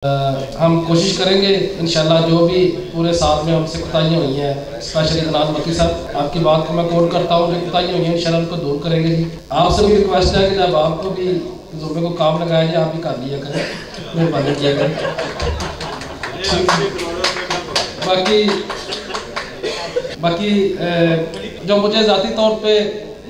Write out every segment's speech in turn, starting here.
हम कोशिश करेंगे इंशाल्लाह जो भी पूरे साल में हमसे कोताहियाँ हुई हैं, स्पेशली जनाब मक्की साहब आपकी बात को मैं कोट करता हूँ, जो कोताहियाँ हुई हैं इंशाल्लाह उनको दूर करेंगे जी। आपसे भी रिक्वेस्ट है कि जब आपको भी जुम्मे को काम लगाया जाए आप भी कर लिया करें, मेहरबानी किया करें। बाकी जो मुझे ज़ाती तौर पे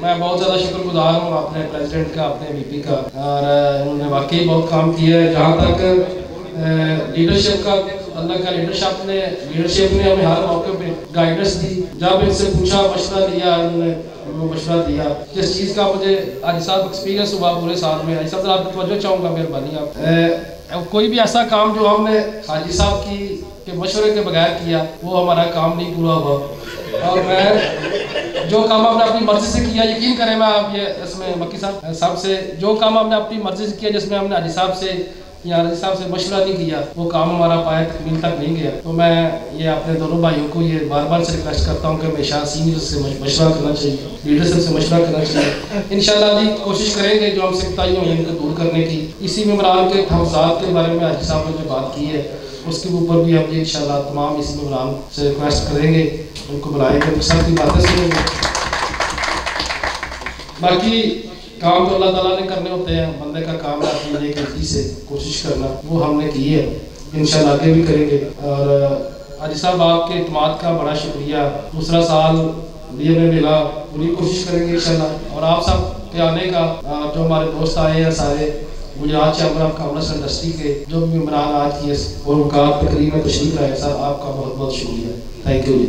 मैं बहुत ज़्यादा शुक्रगुजार हूँ अपने प्रेसिडेंट का, अपने वीपी का, और उन्होंने वाकई बहुत काम किया है। जहाँ तक लीडरशिप का, अल्लाह का लीडरशिप ने हमें हर मौके पे गाइडेंस दी। जब इनसे पूछा मशवरा दिया, उन्होंने मशवरा दिया। जिस चीज़ का मुझे आज साहब एक्सपीरियंस हुआ पूरे साल में, आज साहब आपको तवज्जो चाहूँगा, मेहरबानी आप कोई भी ऐसा काम जो हमने हाजी साहब के मशवरे के बगैर किया वो हमारा काम नहीं पूरा हुआ। और मैं जो काम आपने अपनी मर्जी से किया, यकीन करें मैं आप ये इसमें मक्की साहब से जो काम आपने अपनी मर्जी से किया, जिसमें हमने हाजी साहब से या हाजी साहब से मशवरा नहीं किया, वो काम हमारा पाया तकमील तक नहीं गया। तो मैं ये अपने दोनों भाइयों को ये बार बार से रिक्वेस्ट करता हूँ कि हमेशा सीनियर से मशवरा करना चाहिए, लीडरशिप से मशवरा करना चाहिए। इंशाल्लाह भी कोशिश करेंगे जो हमसे कोताहियाँ हुई इनको दूर करने की। इसी मेम्बरान के तहफ़्फ़ुज़ात के बारे में हाजी साहब ने जो बात की है उसके ऊपर भी हम इंशाल्लाह तमाम इसी मेम्बरान से रिक्वेस्ट करेंगे, उनको बुलाएंगे, उनके साथ की बातें सुनेंगे। बाकी काम तो अल्लाह ताला ने करने होते हैं, बंदे का काम है अपनी नेकी से कोशिश करना, वो हमने की है, इंशाल्लाह आगे भी करेंगे। और हाजी साहब आपके इत्मीनान का बड़ा शुक्रिया। दूसरा साल ये हमें मिला, पूरी कोशिश करेंगे इंशाल्लाह। और आप सब के आने का, जो हमारे दोस्त आए हैं सारे Gujarat chamber of commerce industry के जो भी मेम्बरान आज की तकरीब में तशरीफ लाए, सर आपका बहुत बहुत शुक्रिया, थैंक यू जी।